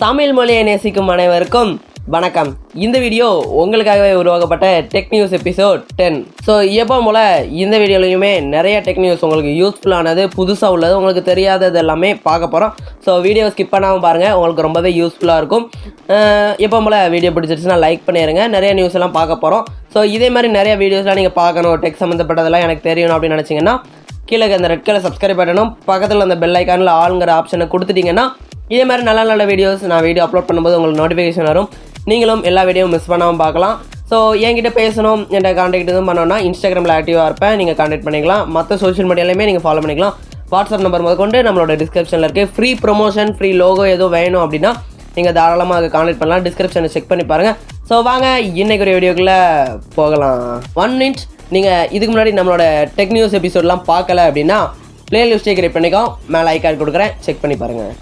தமிழ் மொழியை நேசிக்கும் அனைவருக்கும் வணக்கம். இந்த வீடியோ உங்களுக்காகவே உருவாக்கப்பட்ட டெக் நியூஸ் எபிசோட் 10. ஸோ எப்போ போல் இந்த வீடியோலையுமே நிறைய டெக் நியூஸ் உங்களுக்கு யூஸ்ஃபுல்லானது, புதுசாக உள்ளது, உங்களுக்கு தெரியாதது எல்லாமே பார்க்க போகிறோம். ஸோ வீடியோ ஸ்கிப் பண்ணாமல் பாருங்கள், உங்களுக்கு ரொம்பவே யூஸ்ஃபுல்லாக இருக்கும். எப்போ போல் வீடியோ பிடிச்சிருச்சுன்னா லைக் பண்ணிடுங்க. நிறைய நியூஸ் எல்லாம் பார்க்க போகிறோம். ஸோ இதே மாதிரி நிறைய வீடியோஸ்லாம் நீங்கள் பார்க்கணும், டெக் சம்மந்தப்பட்டதெல்லாம் எனக்கு தெரியணும் அப்படின்னு நினச்சிங்கன்னா கீழே அந்த ரெட் கலர் சப்ஸ்கிரைப் பண்ணணும், பக்கத்தில் அந்த பெல் ஐக்கானில் ஆளுங்கிற ஆப்ஷனை கொடுத்துட்டிங்கன்னா இதே மாதிரி நல்ல நல்ல வீடியோஸ் நான் வீடியோ அப்லோட் பண்ணும்போது உங்களுக்கு நோட்டிஃபிகேஷன் வரும். நீங்களும் எல்லா வீடியோவும் மிஸ் பண்ணாமல் பார்க்கலாம். ஸோ என்கிட்ட பேசணும், என்கிட்ட கான்டாக்ட் எதுவும் பண்ணோன்னா இன்ஸ்டாகிராமில் ஆக்டிவாக இருப்பேன், நீங்கள் கான்டாக்ட் பண்ணிக்கலாம். மற்ற சோஷியல் மீடியாலையுமே நீங்கள் ஃபாலோ பண்ணிக்கலாம். வாட்ஸ்அப் நம்பர் முதற்கொண்டு நம்மளோட டிஸ்கிரிப்ஷனில் இருக்குது. ஃப்ரீ ப்ரொமோஷன், ஃப்ரீ லோகோ எதுவும் வேணும் அப்படின்னா நீங்கள் தாராளமாக அதை கான்டாக்ட் பண்ணலாம். டிஸ்கிரிப்ஷனை செக் பண்ணி பாருங்கள். ஸோ வாங்க இன்றைக்கு ஒரு வீடியோக்குள்ளே போகலாம். 1 மினிட். நீங்கள் இதுக்கு முன்னாடி நம்மளோட டெக் நியூஸ் எபிசோட்லாம் பார்க்கல அப்படின்னா பிளேலிஸ்ட்டே கிரியேட் பண்ணிக்கோ, மேலே ஐக்கார்டு கொடுக்குறேன், செக் பண்ணி பாருங்கள்.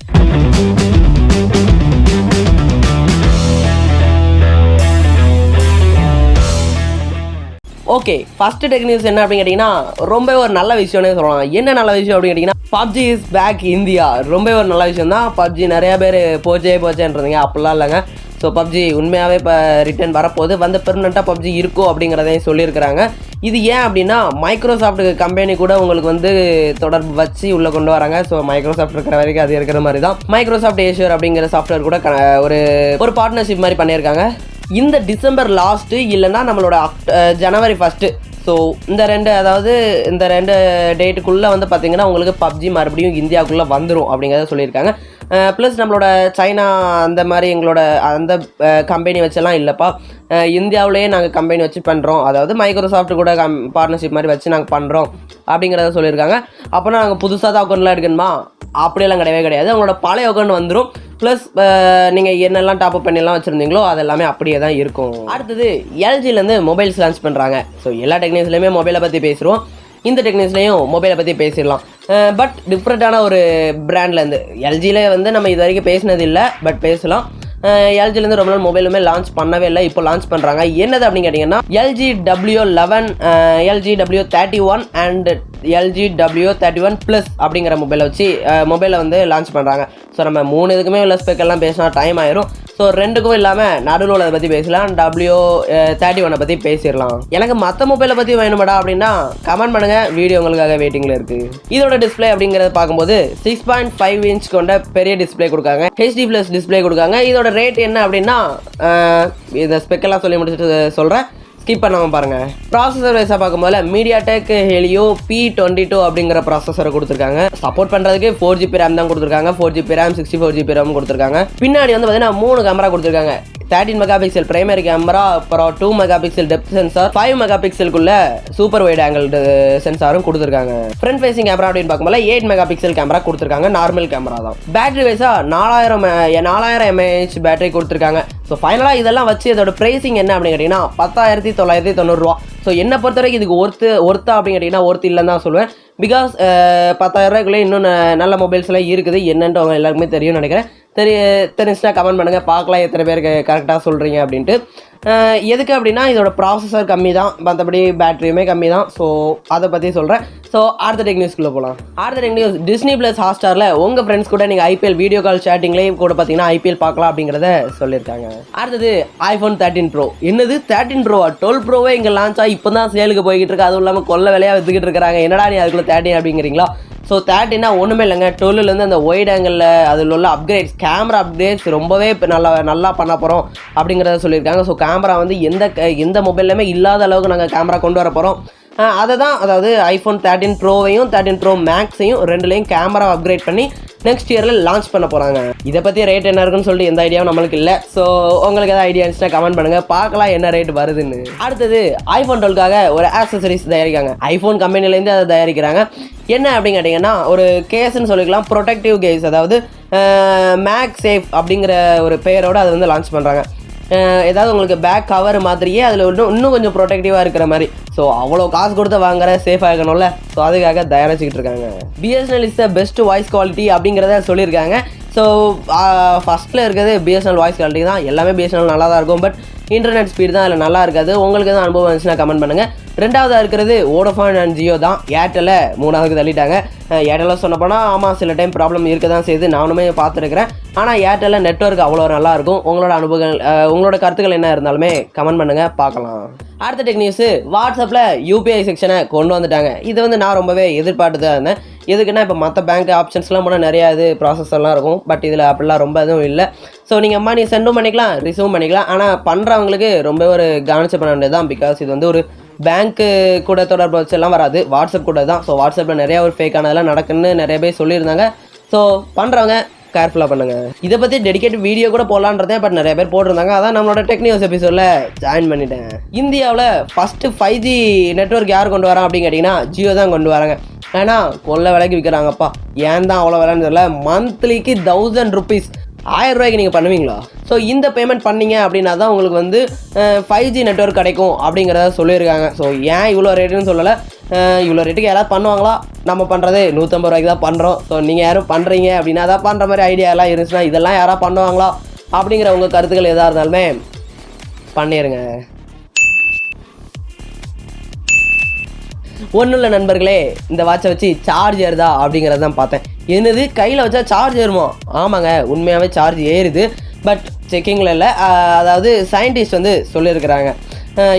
ஓகே, ஃபஸ்ட்டு டெக் நியூஸ் என்ன அப்படின்னு கேட்டிங்கன்னா ரொம்ப ஒரு நல்ல விஷயம்னே சொல்லலாம். என்ன நல்ல விஷயம் அப்படின்னு கேட்டிங்கன்னா PUBG இஸ் பேக் இந்தியா. ரொம்ப ஒரு நல்ல விஷயம் தான். PUBG நிறையா பேர் போச்சேன்றீங்க, அப்படிலாம் இல்லைங்க. ஸோ PUBG உண்மையாகவே இப்போ ரிட்டர்ன் வரப்போகுது, வந்து பெர்மனெண்ட்டாக PUBG இருக்கும் அப்படிங்கிறதையும் சொல்லியிருக்கிறாங்க. இது ஏன் அப்படின்னா மைக்ரோசாஃப்ட் கம்பெனி கூட உங்களுக்கு வந்து தொடர்பு வச்சு உள்ளே கொண்டு வராங்க. ஸோ மைக்ரோசாஃப்ட் இருக்கிற வரைக்கும் அது இருக்கிற மாதிரி தான் மைக்ரோசாஃப்ட் ஏஷியர் அப்படிங்கிற சாஃப்ட்வேர் கூட ஒரு பார்ட்னர்ஷிப் மாதிரி பண்ணியிருக்காங்க. இந்த டிசம்பர் லாஸ்ட்டு இல்லைன்னா நம்மளோட ஜனவரி 1. ஸோ இந்த ரெண்டு டேட்டுக்குள்ளே வந்து பார்த்திங்கன்னா உங்களுக்கு PUBG மறுபடியும் இந்தியாவுக்குள்ளே வந்துடும் அப்படிங்கிறத சொல்லியிருக்காங்க. ப்ளஸ் நம்மளோட சைனா அந்த மாதிரி எங்களோட அந்த கம்பெனி வச்செல்லாம் இல்லைப்பா, இந்தியாவிலேயே நாங்கள் கம்பெனி வச்சு பண்ணுறோம், அதாவது மைக்ரோசாஃப்ட் கூட பார்ட்னர்ஷிப் மாதிரி வச்சு நாங்கள் பண்ணுறோம் அப்படிங்கிறத சொல்லியிருக்காங்க. அப்போனா நாங்கள் புதுசாக தான் அக்கௌண்ட்லாம் எடுக்கணுமா? அப்படியெல்லாம் கிடையவே கிடையாது. அவங்களோட பழைய அக்கௌண்ட் வந்துடும். ப்ளஸ் நீங்கள் என்னெல்லாம் டாப்அப் பண்ணிலாம் வச்சுருந்தீங்களோ அதெல்லாமே அப்படியே தான் இருக்கும். அடுத்தது எல்ஜிலேருந்து மொபைல்ஸ் லான்ச் பண்ணுறாங்க. ஸோ எல்லா டெக்னிக்ஸ்லையுமே மொபைலை பற்றி பேசுகிறோம், இந்த டெக்னிக்ஸ்லையும் மொபைலை பற்றி பேசிடலாம். பட் டிஃப்ரெண்ட்டான ஒரு பிராண்ட்லேருந்து எல்ஜியில் வந்து நம்ம இது வரைக்கும் பேசினது இல்லை, பட் பேசலாம். எல்ஜிலேருந்து ரொம்ப நாள் மொபைலுமே லான்ச் பண்ணவே இல்லை, இப்போ லான்ச் பண்ணுறாங்க. என்னது அப்படின்னு கேட்டிங்கன்னா LG W11, LG W31 and LG W31 Plus அப்படிங்கிற மொபைலை வச்சு மொபைலை வந்து லான்ச் பண்ணுறாங்க. ஸோ நம்ம 3 இதுக்குமே உள்ள ஸ்பெக்கெல்லாம் பேசினா டைம் ஆயிரும். ஸோ 2க்கும் இல்லாமல் நடுவில் உள்ளதை பற்றி பேசலாம், W31 பற்றி பேசிடலாம். எனக்கு மற்ற மொபைலை பற்றி வேணுமாடா அப்படின்னா கமெண்ட் பண்ணுங்கள், வீடியோ உங்களுக்காக வெயிட்டிங்கில் இருக்குது. இதோட டிஸ்பிளே அப்படிங்கிறத பார்க்கும்போது 6.5 இன்ச் கொண்ட பெரிய டிஸ்பிளே கொடுக்காங்க, HD+ டிஸ்பிளே கொடுக்காங்க. இதோட ரேட் என்ன அப்படின்னா இந்த ஸ்பெக்கெல்லாம் சொல்லி முடிச்சுட்டு சொல்கிறேன், ஸ்கிப் பண்ணாமல் பாருங்கள். ப்ராசஸர் வைஸாக பார்க்கும்போது MediaTek Helio P22 அப்படிங்கிற ப்ராசஸரை கொடுத்துருக்காங்க. சப்போர்ட் பண்ணுறதுக்கு 4GB RAM தான் கொடுத்துருக்காங்க. 4GB RAM 64GB RAM கொடுத்துருக்காங்க. பின்னாடி வந்து பார்த்தீங்கன்னா 3 கேமரா கொடுத்துருக்காங்க. 13 மெகாபிக்சல் பிரைமரி கேமரா, அப்புறம் 2 மெகாபிக்சல் டெப்த் சென்சார், 5 மெகாபிக்சலுக்குள்ள சூப்பர் வைட் ஆங்கிள் சென்சாரும் கொடுத்துருக்காங்க. ஃப்ரண்ட் ஃபேசிங் கேமரா அப்படின்னு பார்க்கும்போது 8 மெகாபிக்சல் கேமரா கொடுத்துருக்காங்க. நார்மல் கேமரா தான். பேட்டரி வைஸாக 4000 mAh பேட்டரி கொடுத்துருக்காங்க. ஸோ ஃபைனலாக இதெல்லாம் வச்சு இதோட ப்ரைஸிங் என்ன அப்படின்னு கேட்டிங்கன்னா 10,990 ரூபா. ஸோ என்னை பொறுத்த வரைக்கும் இதுக்கு ஒர்த்தா அப்படின்னு கேட்டிங்கன்னா ஒர்த்து இல்லைன்னு தான் சொல்லுவேன். பிகாஸ் 10,000 ரூபாய்க்குள்ளே இன்னும் நல்ல மொபைல்ஸ்லாம் இருக்குது. என்னன்ட்டு அவங்க எல்லாருக்குமே தெரியும்னு நினைக்கிறேன். தெரிஞ்சுன்னா கமெண்ட் பண்ணுங்கள், பார்க்கலாம் எத்தனை பேருக்கு கரெக்டாக சொல்கிறீங்க அப்படின்ட்டு. எதுக்கு அப்படின்னா இதோட ப்ராசஸர் கம்மி தான், மற்றபடி பேட்டரியுமே கம்மி தான். ஸோ அதை பற்றி சொல்கிறேன். ஸோ அடுத்த டெக் நியூஸ்க்குள்ளே போகலாம். அடுத்த டெக் நியூஸ், Disney+ ஹாட்ஸ்டாரில் உங்கள் ஃப்ரெண்ட்ஸ் கூட நீங்கள் IPL வீடியோ கால் சேட்டிங்லேயே கூட பார்த்தீங்கன்னா IPL பார்க்கலாம் அப்படிங்கிறத சொல்லியிருக்காங்க. அடுத்தது iPhone 13 Pro. என்னது 13 Pro? 12 Proவே இங்கே லான்ச் ஆகி இப்போ தான் சேலுக்கு போய்கிட்டு இருக்கு. அதுவும் இல்லாமல் கொள்ள விலையாக விற்றுக்கிட்டு இருக்கிறாங்க. என்னடா நீ அதுக்குள்ளே 13 அப்படிங்கிறீங்களா? ஸோ 13 ஒன்றுமே இல்லைங்க. 12லேருந்து அந்த ஒயிட் ஆங்கிளில் அதில் உள்ள அப்கிரேட்ஸ், கேமரா அப்கிரேட்ஸ் ரொம்பவே நல்லா பண்ண போகிறோம் அப்படிங்கிறத சொல்லியிருக்காங்க. ஸோ கேமரா வந்து எந்த மொபைல்லையுமே இல்லாத அளவுக்கு நாங்கள் கேமரா கொண்டு வர போகிறோம். அதை தான், அதாவது iPhone 13 Proவையும் 13 Pro Maxையும் ரெண்டுலேயும் கேமரா அப்கிரேட் பண்ணி நெக்ஸ்ட் இயரில் லான்ச் பண்ண போகிறாங்க. இதை பற்றி ரேட் என்ன இருக்குன்னு சொல்லிட்டு எந்த ஐடியாவும் நம்மளுக்கு இல்லை. ஸோ உங்களுக்கு எதாவது ஐடியா இருந்துச்சுன்னா கமெண்ட் பண்ணுங்கள், பார்க்கலாம் என்ன ரேட் வருதுன்னு. அடுத்தது iPhone 12க்காக ஒரு ஆக்சசரிஸ் தயாரிக்காங்க. ஐஃபோன் கம்பெனிலேருந்து அதை தயாரிக்கிறாங்க. என்ன அப்படின்னு கேட்டிங்கன்னா ஒரு கேஸ்ன்னு சொல்லிக்கலாம், ப்ரொடெக்டிவ் கேஸ், அதாவது மேக் சேஃப் அப்படிங்கிற ஒரு பெயரோடு அதை வந்து லான்ச் பண்ணுறாங்க. ஏதாவது உங்களுக்கு பேக் கவர் மாதிரியே அதில் இன்னும் கொஞ்சம் ப்ரொடெக்டிவாக இருக்கிற மாதிரி. ஸோ அவ்வளோ காசு கொடுத்து வாங்குற சேஃப் ஆகணும்ல, ஸோ அதுக்காக தயாரிச்சுக்கிட்டு இருக்காங்க. BSNL is the best voice quality அப்படிங்கிறத சொல்லியிருக்காங்க. ஸோ ஃபஸ்ட்டில் இருக்கிறது BSNL வாய்ஸ் குவாலிட்டி தான். எல்லாமே BSNL நல்லா தான் இருக்கும். பட் இன்டர்நெட் ஸ்பீடு தான் அதில் நல்லா இருக்காது. உங்களுக்கு தான் அனுபவம் இருந்துச்சுன்னா கமெண்ட் பண்ணுங்கள். ரெண்டாவதாக இருக்கிறது வோடஃபோன் அண்ட் ஜியோ தான். ஏர்டெல்லை 3வது தள்ளிட்டாங்க. ஏர்டெல்லை சொன்னப்போனால் ஆமாம், சில டைம் ப்ராப்ளம் இருக்க தான் செய்யுது, நானுமே பார்த்துருக்கிறேன். ஆனால் ஏர்டெல்லில் நெட்வொர்க் அவ்வளோ நல்லாயிருக்கும். உங்களோட அனுபவங்கள் உங்களோட கருத்துக்கள் என்ன இருந்தாலுமே கமெண்ட் பண்ணுங்கள், பார்க்கலாம். அடுத்த டெக் நியூஸு, வாட்ஸ்அப்பில் யூபிஐ செக்ஷனை கொண்டு வந்துட்டாங்க. இது வந்து நான் ரொம்பவே எதிர்பார்த்து தான் இருந்தேன். எதுக்குன்னா இப்போ மற்ற பேங்க் ஆப்ஷன்ஸ்லாம் போனால் நிறையா இது ப்ராசஸ்லாம் இருக்கும். பட் இதில் அப்படிலாம் ரொம்ப எதுவும் இல்லை. ஸோ நீங்கள் மணி சென்டும் பண்ணிக்கலாம், ரிசீவும் பண்ணிக்கலாம். ஆனால் பண்ணுறவங்களுக்கு ரொம்ப ஒரு கவனிச்சு பண்ண வேண்டியது தான். பிகாஸ் இது வந்து ஒரு பேங்க்கு கூட தொடர்பு வச்செல்லாம் வராது, வாட்ஸ்அப் கூட தான். ஸோ வாட்ஸ்அப்பில் நிறையா ஒரு ஃபேக்கானதெல்லாம் நடக்குன்னு நிறைய பேர் சொல்லியிருந்தாங்க. ஸோ பண்ணுறவங்க கேர்ஃபுல்லாக பண்ணுங்கள். இதை பற்றி டெடிகேட் வீடியோ கூட போடலான்றதேன், பட் நிறைய பேர் போட்டிருந்தாங்க. அதான் நம்மளோட டெக் நியூஸ் எபிசோடில் ஜாயின் பண்ணிட்டேன். இந்தியாவில் ஃபஸ்ட்டு 5G நெட்வொர்க் யார் கொண்டு வரான் அப்படின்னு கேட்டிங்கன்னா ஜியோ தான் கொண்டு வராங்க. ஏன்னா கொள்ள விலைக்கு விற்கிறாங்கப்பா. ஏன் தான் அவ்வளோ விலைன்னு தெரியல. மந்த்லிக்கு 1000 rupees, 1000 ரூபாய்க்கு நீங்கள் பண்ணுவீங்களா? ஸோ இந்த பேமெண்ட் பண்ணீங்க அப்படின்னா தான் உங்களுக்கு வந்து 5G நெட்வொர்க் கிடைக்கும் அப்படிங்கிறத சொல்லியிருக்காங்க. ஸோ ஏன் இவ்வளோ ரேட்டுன்னு சொல்லலை. இவ்வளோ ரேட்டுக்கு யாராவது பண்ணுவாங்களா? நம்ம பண்ணுறது 150 ரூபாய்க்கு தான் பண்ணுறோம். ஸோ நீங்கள் யாரும் பண்ணுறீங்க அப்படின்னா தான் பண்ணுற மாதிரி ஐடியாலாம் இருந்துச்சுன்னா இதெல்லாம் யாராவது பண்ணுவாங்களா அப்படிங்கிற உங்கள் கருத்துக்கள் எதாக இருந்தாலுமே பண்ணிடுங்க. ஒன்றும் இல்லை நண்பர்களே, இந்த வாட்சை வச்சு சார்ஜ் ஏறுதா அப்படிங்கிறது தான் பார்த்தேன். என்னது கையில் வச்சா சார்ஜ் ஏறுமா? ஆமாங்க, உண்மையாகவே சார்ஜ் ஏறுது. பட் செக்கிங்கில் இல்லை, அதாவது சயின்டிஸ்ட் வந்து சொல்லியிருக்கிறாங்க.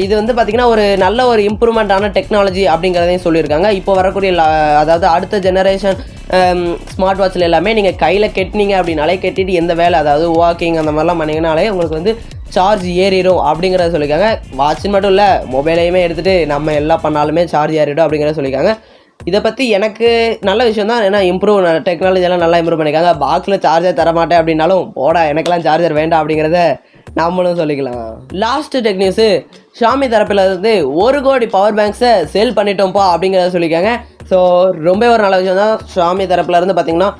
இது வந்து பார்த்திங்கன்னா ஒரு நல்ல ஒரு இம்ப்ரூவ்மெண்ட்டான டெக்னாலஜி அப்படிங்கிறதையும் சொல்லியிருக்காங்க. இப்போ வரக்கூடிய அதாவது அடுத்த ஜெனரேஷன் ஸ்மார்ட் வாட்சில் எல்லாமே நீங்கள் கையில் கெட்டினீங்க அப்படின்னாலே, கெட்டிட்டு எந்த வேலை அதாவது வாக்கிங் அந்த மாதிரிலாம் பண்ணிங்கனாலே உங்களுக்கு வந்து சார்ஜ் ஏறிடும் அப்படிங்கிறத சொல்லியிருக்காங்க. வாட்சின்னு மட்டும் இல்லை, மொபைலையுமே எடுத்துகிட்டு நம்ம எல்லாம் பண்ணாலுமே சார்ஜ் ஏறிடும் அப்படிங்கிறத சொல்லியிருக்காங்க. இதை பற்றி எனக்கு நல்ல விஷயம் தான். ஏன்னா டெக்னாலஜியெல்லாம் நல்லா இம்ப்ரூவ் பண்ணியிருக்காங்க. பாக்ஸில் சார்ஜர் தரமாட்டேன் அப்படின்னாலும் போடா எனக்கெல்லாம் சார்ஜர் வேண்டாம் அப்படிங்கிறத நம்மளும் சொல்லிக்கலாம். லாஸ்ட் டெக் நியூஸு, ஷாமி தரப்பில் இருந்து 1 கோடி பவர் பேங்க்ஸை சேல் பண்ணிட்டோம்ப்பா அப்படிங்கிறத சொல்லியிருக்காங்க. ஸோ ரொம்ப ஒரு நல்ல விஷயம் தான். ஷாமி தரப்பில் இருந்து பார்த்திங்கன்னா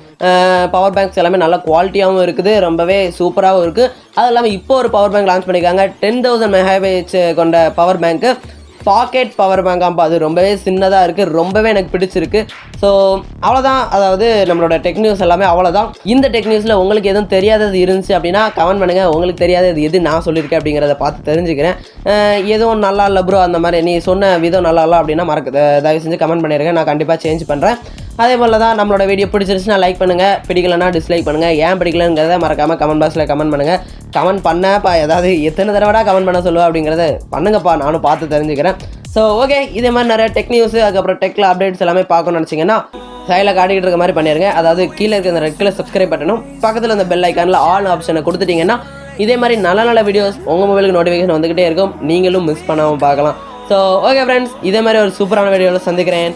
பவர் பேங்க்ஸ் எல்லாமே நல்ல குவாலிட்டியாகவும் இருக்குது, ரொம்பவே சூப்பராகவும் இருக்குது. அது இல்லாமல் இப்போ ஒரு பவர் பேங்க் லான்ச் பண்ணியிருக்காங்க. 10,000 மெகாஹெர்ட்ஸ் கொண்ட பவர் பேங்க்கு, பாக்கெட் பவர் பேங்காம்பா. அது ரொம்பவே சின்னதாக இருக்குது, ரொம்பவே எனக்கு பிடிச்சிருக்கு. ஸோ அவ்வளோதான். அதாவது நம்மளோட டெக் நியூஸ் எல்லாமே அவ்வளோதான். இந்த டெக் நியூஸில் உங்களுக்கு எதுவும் தெரியாதது இருந்துச்சு அப்படின்னா கமெண்ட் பண்ணுங்கள். உங்களுக்கு தெரியாதது எது நான் சொல்லியிருக்கேன் அப்படிங்கிறத பார்த்து தெரிஞ்சுக்கிறேன். எதுவும் நல்லா இல்லை ப்ரோ, அந்த மாதிரி நீ சொன்ன விதம் நல்லா இல்லை அப்படின்னா தயவு செஞ்சு கமெண்ட் பண்ணிடுங்க. நான் கண்டிப்பாக சேஞ்ச் பண்ணுறேன். அதே போல் தான் நம்மளோட வீடியோ பிடிச்சிருச்சுன்னா லைக் பண்ணுங்கள், பிடிக்கலன்னா டிஸ்லைக் பண்ணுங்கள். ஏன் பிடிக்கலங்கிறத மறக்காமல் கமெண்ட் பாக்ஸில் கமெண்ட் பண்ணுங்கள். கமெண்ட் பண்ணப்பா, ஏதாவது எத்தனை தடவைடா கமெண்ட் பண்ண சொல்லுவேன் அப்படிங்கிறத பண்ணுங்கப்பா, நானும் பார்த்து தெரிஞ்சுக்கிறேன். ஸோ ஓகே, இதே மாதிரி நிறைய டெக் நியூஸு அதுக்கப்புறம் டெக்கில் அப்டேட்ஸ் எல்லாமே பார்க்கணும்னு நினச்சிங்கன்னா சைடில் காட்டிக்கிட்டு இருக்க மாதிரி பண்ணிடுங்க. அதாவது கீழே இருக்க அந்த ரெட் கலர் சப்ஸ்கிரைப் பண்ணணும், பக்கத்தில் அந்த பெல் ஐக்கானில் ஆல் ஆப்ஷனை கொடுத்துட்டிங்கன்னா இதே மாதிரி நல்ல நல்ல வீடியோஸ் உங்கள் மொபைலுக்கு நோட்டிஃபிகேஷன் வந்துக்கிட்டே இருக்கும், நீங்களும் மிஸ் பண்ணாமல் பார்க்கலாம். ஸோ ஓகே ஃப்ரெண்ட்ஸ், இதே மாதிரி ஒரு சூப்பரான வீடியோவில் சந்திக்கிறேன்.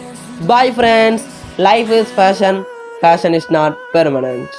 Bye friends. Life is fashion, fashion is not permanent.